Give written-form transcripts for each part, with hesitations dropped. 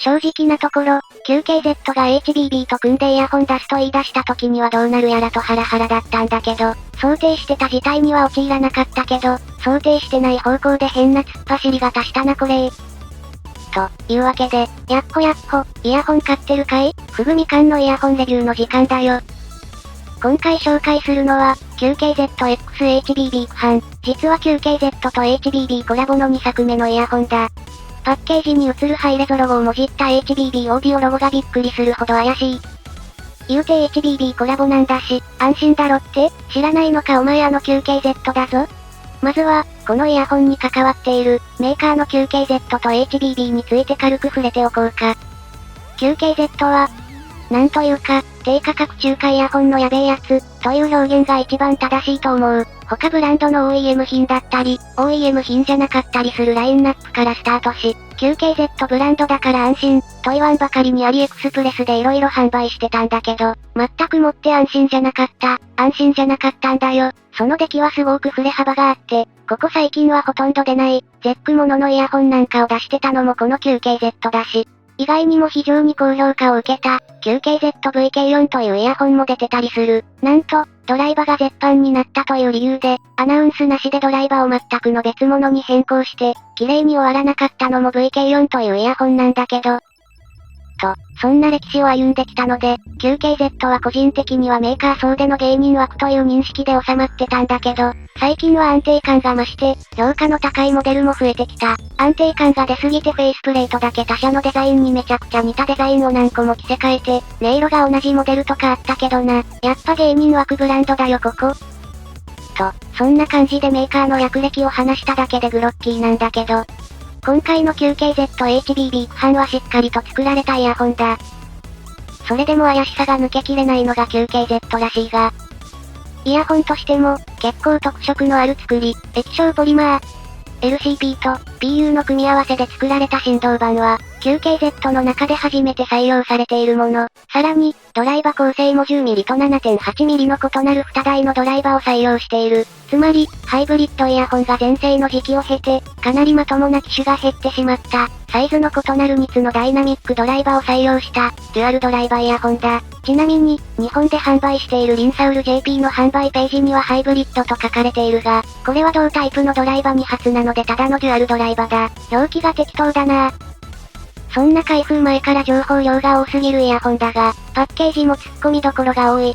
正直なところ、QKZ が HBB と組んでイヤホン出すと言い出した時にはどうなるやらとハラハラだったんだけど、想定してた事態には陥らなかったけど、想定してない方向で変な突っ走り型したなこれというわけで、やっほ、イヤホン買ってるかい？ふぐみかんのイヤホンレビューの時間だよ。今回紹介するのは、QKZX-HBB 区版。実は QKZ と HBB コラボの2作目のイヤホンだ。パッケージに映るハイレゾロゴをもじった HBB オーディオロゴがびっくりするほど怪しい。言うて HBB コラボなんだし、安心だろって？知らないのかお前QKZ だぞ。まずは、このイヤホンに関わっている、メーカーの QKZ と HBB について軽く触れておこうか。QKZ は、なんというか、低価格中華イヤホンのやべえやつ、という表現が一番正しいと思う。他ブランドの OEM 品だったり、OEM 品じゃなかったりするラインナップからスタートし、QKZ ブランドだから安心、と言わんばかりにアリエクスプレスで色々販売してたんだけど、全くもって安心じゃなかったんだよ。その出来はすごく振れ幅があって、ここ最近はほとんど出ない、ゼックもののイヤホンなんかを出してたのもこの QKZ だし、意外にも非常に高評価を受けた、QKZ-VK4 というイヤホンも出てたりする。なんと、ドライバが絶版になったという理由で、アナウンスなしでドライバを全くの別物に変更して、綺麗に終わらなかったのも VK4 というイヤホンなんだけど、そんな歴史を歩んできたので、QKZ は個人的にはメーカー総での芸人枠という認識で収まってたんだけど、最近は安定感が増して、評価の高いモデルも増えてきた。安定感が出すぎてフェイスプレートだけ他社のデザインにめちゃくちゃ似たデザインを何個も着せ替えて、音色が同じモデルとかあったけどな、やっぱ芸人枠ブランドだよここ。そんな感じでメーカーの略歴を話しただけでグロッキーなんだけど、今回の QKZ-HBB 区版はしっかりと作られたイヤホンだ。それでも怪しさが抜けきれないのが QKZ らしいが、イヤホンとしても、結構特色のある作り、液晶ポリマー、LCP と PU の組み合わせで作られた振動板は、QKZ の中で初めて採用されているもの。さらに、ドライバ構成も 10mm と 7.8mm の異なる2台のドライバを採用している。つまり、ハイブリッドイヤホンが全盛の時期を経て、かなりまともな機種が減ってしまった。サイズの異なる2つのダイナミックドライバを採用した、デュアルドライバーイヤホンだ。ちなみに、日本で販売しているリンサウル JP の販売ページにはハイブリッドと書かれているが、これは同タイプのドライバー未発なのでただのデュアルドライバーだ。表記が適当だな。そんな開封前から情報量が多すぎるイヤホンだが、パッケージも突っ込みどころが多い。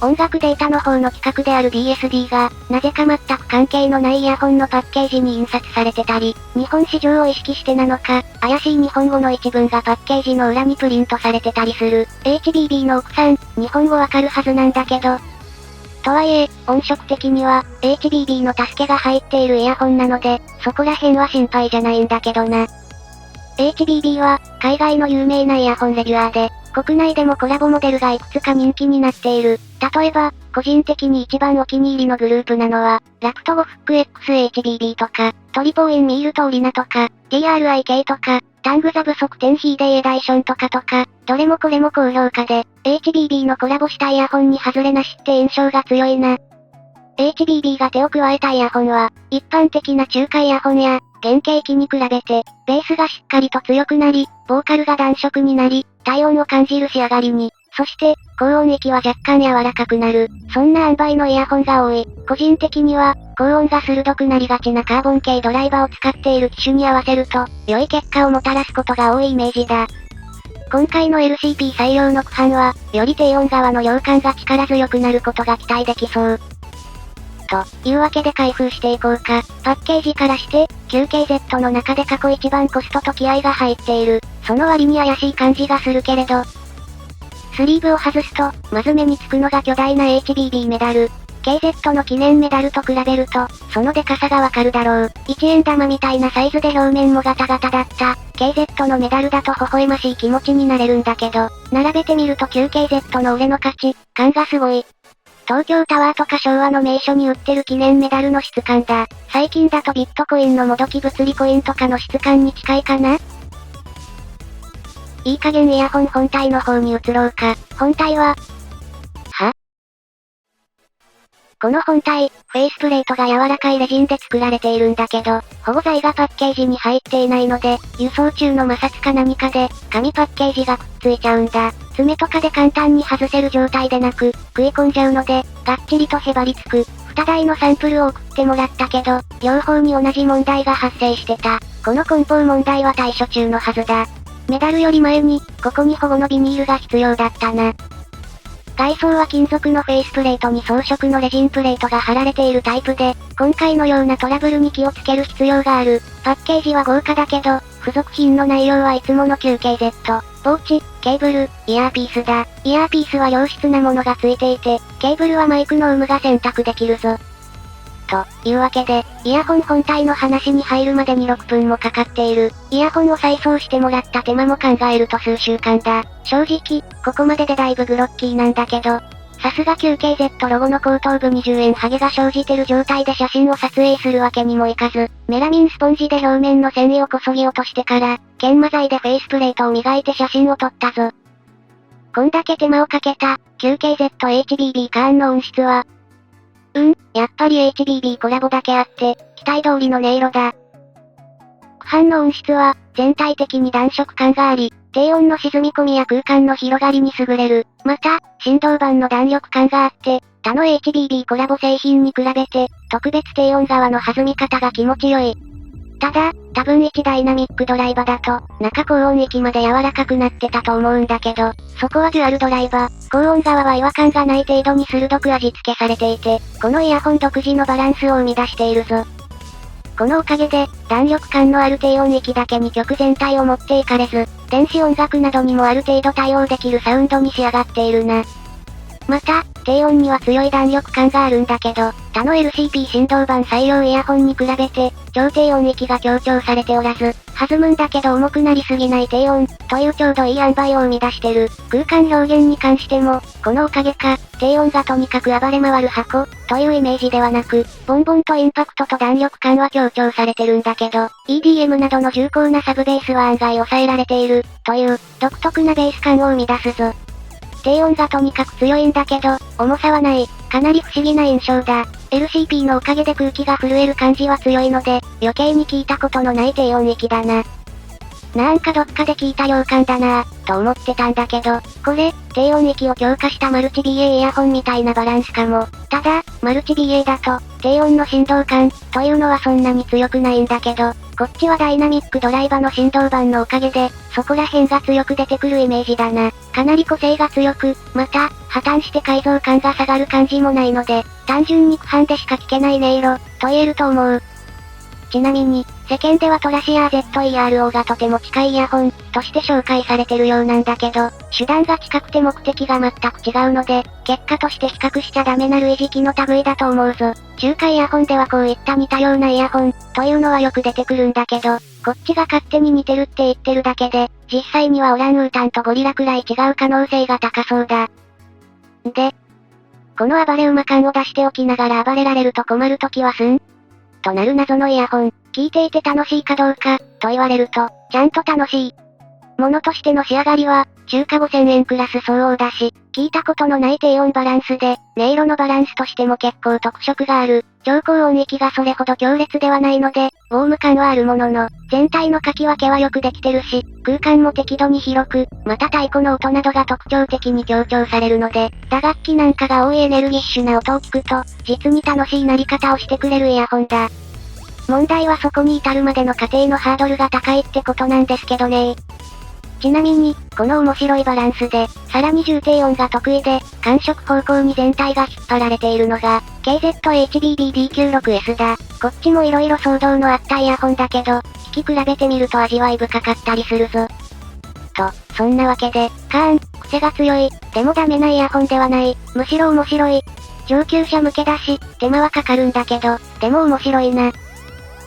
音楽データの方の企画である DSD が、なぜか全く関係のないイヤホンのパッケージに印刷されてたり、日本市場を意識してなのか、怪しい日本語の一文がパッケージの裏にプリントされてたりする。HBB の奥さん、日本語わかるはずなんだけど。とはいえ、音色的には、HBB の助けが入っているイヤホンなので、そこら辺は心配じゃないんだけどな。HBB は、海外の有名なイヤホンレビュアーで、国内でもコラボモデルがいくつか人気になっている。例えば、個人的に一番お気に入りのグループなのは、ラクトゴフック XHBB とか、トリポーインミールとオリナとか、TRIK とか、タングザブソクテンヒーデイエダイションとか、どれもこれも高評価で、HBB のコラボしたイヤホンに外れなしって印象が強いな。HBB が手を加えたイヤホンは、一般的な中華イヤホンや、原型機に比べて、ベースがしっかりと強くなり、ボーカルが暖色になり、体温を感じる仕上がりに、そして、高音域は若干柔らかくなる。そんな塩梅のイヤホンが多い。個人的には、高音が鋭くなりがちなカーボン系ドライバーを使っている機種に合わせると、良い結果をもたらすことが多いイメージだ。今回の LCP 採用の区版は、より低音側の量感が力強くなることが期待できそう。というわけで開封していこうか。パッケージからして、QKZ の中で過去一番コストと気合が入っている。その割に怪しい感じがするけれど。スリーブを外すと、まず目につくのが巨大な HBB メダル。KZ の記念メダルと比べると、そのデカさがわかるだろう。1円玉みたいなサイズで表面もガタガタだった。KZ のメダルだと微笑ましい気持ちになれるんだけど、並べてみると QKZ の俺の価値、感がすごい。東京タワーとか昭和の名所に売ってる記念メダルの質感だ。最近だとビットコインのもどき物理コインとかの質感に近いかな？いい加減イヤホン本体の方に移ろうか。本体は、この本体、フェイスプレートが柔らかいレジンで作られているんだけど、保護材がパッケージに入っていないので、輸送中の摩擦か何かで、紙パッケージがくっついちゃうんだ。爪とかで簡単に外せる状態でなく、食い込んじゃうので、がっちりとへばりつく。2台のサンプルを送ってもらったけど、両方に同じ問題が発生してた。この梱包問題は対処中のはずだ。メダルより前に、ここに保護のビニールが必要だったな。外装は金属のフェイスプレートに装飾のレジンプレートが貼られているタイプで、今回のようなトラブルに気をつける必要がある。パッケージは豪華だけど、付属品の内容はいつもの 9KZ、ポーチ、ケーブル、イヤーピースだ。イヤーピースは良質なものがついていて、ケーブルはマイクの有無が選択できるぞ。というわけで、イヤホン本体の話に入るまでに6分もかかっている。イヤホンを再送してもらった手間も考えると数週間だ。正直、ここまででだいぶグロッキーなんだけど、さすが 9KZ ロゴの後頭部に10円ハゲが生じてる状態で写真を撮影するわけにもいかず、メラミンスポンジで表面の繊維をこそぎ落としてから、研磨剤でフェイスプレートを磨いて写真を撮ったぞ。こんだけ手間をかけた、9KZ-HBB カーンの音質は、やっぱり HBB コラボだけあって、期待通りの音色だ。空間の音質は、全体的に暖色感があり、低音の沈み込みや空間の広がりに優れる。また、振動板の弾力感があって、他の HBB コラボ製品に比べて、特別低音側の弾み方が気持ちよい。ただ、多分1ダイナミックドライバーだと、中高音域まで柔らかくなってたと思うんだけど、そこはデュアルドライバー、高音側は違和感がない程度に鋭く味付けされていて、このイヤホン独自のバランスを生み出しているぞ。このおかげで、弾力感のある低音域だけに曲全体を持っていかれず、電子音楽などにもある程度対応できるサウンドに仕上がっているな。また、低音には強い弾力感があるんだけど、他の LCP 振動板採用イヤホンに比べて、超低音域が強調されておらず、弾むんだけど重くなりすぎない低音、というちょうどいい塩梅を生み出してる。空間表現に関しても、このおかげか、低音がとにかく暴れ回る箱、というイメージではなく、ボンボンとインパクトと弾力感は強調されてるんだけど、EDM などの重厚なサブベースは案外抑えられている、という、独特なベース感を生み出すぞ。低音がとにかく強いんだけど、重さはない、かなり不思議な印象だ。LCP のおかげで空気が震える感じは強いので、余計に聞いたことのない低音域だな。なんかどっかで聞いた洋感だなぁ、と思ってたんだけど、これ、低音域を強化したマルチ BA イヤホンみたいなバランスかも。ただ、マルチ BA だと、低音の振動感、というのはそんなに強くないんだけど、こっちはダイナミックドライバーの振動板のおかげで、そこら辺が強く出てくるイメージだな。かなり個性が強く、また、破綻して改造感が下がる感じもないので、単純に空間でしか聞けない音色、と言えると思う。ちなみに、世間ではトラシアー ZERO がとても近いイヤホン、として紹介されてるようなんだけど、手段が近くて目的が全く違うので、結果として比較しちゃダメな類似機の類だと思うぞ。中華イヤホンではこういった似たようなイヤホン、というのはよく出てくるんだけど、こっちが勝手に似てるって言ってるだけで、実際にはオランウータンとゴリラくらい違う可能性が高そうだ。で、この暴れ馬感を出しておきながら暴れられると困るときはとなる謎のイヤホン、聞いていて楽しいかどうか、と言われると、ちゃんと楽しい。ものとしての仕上がりは、中華5000円クラス相応だし、聞いたことのない低音バランスで、音色のバランスとしても結構特色がある。超高音域がそれほど強烈ではないので、ウォーム感はあるものの、全体の書き分けはよくできてるし、空間も適度に広く、また太鼓の音などが特徴的に強調されるので、打楽器なんかが多いエネルギッシュな音を聞くと、実に楽しい鳴り方をしてくれるイヤホンだ。問題はそこに至るまでの過程のハードルが高いってことなんですけどね。ちなみに、この面白いバランスで、さらに重低音が得意で、感触方向に全体が引っ張られているのが、KZ-HBB-D96S だ。こっちも色々騒動のあったイヤホンだけど、聞き比べてみると味わい深かったりするぞ。と、そんなわけで、カーン、癖が強い、でもダメなイヤホンではない、むしろ面白い。上級者向けだし、手間はかかるんだけど、でも面白いな。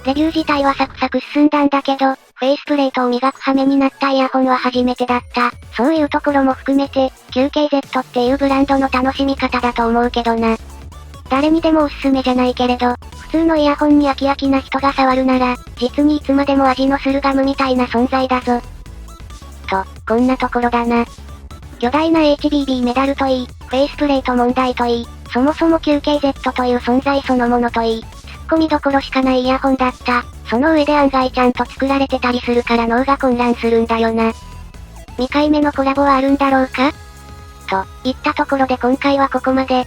レビュー自体はサクサク進んだんだけど、フェイスプレートを磨く羽目になったイヤホンは初めてだった。そういうところも含めて、9KZ っていうブランドの楽しみ方だと思うけどな。誰にでもおすすめじゃないけれど、普通のイヤホンに飽き飽きな人が触るなら、実にいつまでも味のするガムみたいな存在だぞ。と、こんなところだな。巨大な HBB メダルといい、フェイスプレート問題といい、そもそも 9KZ という存在そのものといい、突っ込みどころしかないイヤホンだった。その上で案外ちゃんと作られてたりするから脳が混乱するんだよな。2回目のコラボはあるんだろうかといったところで今回はここまで。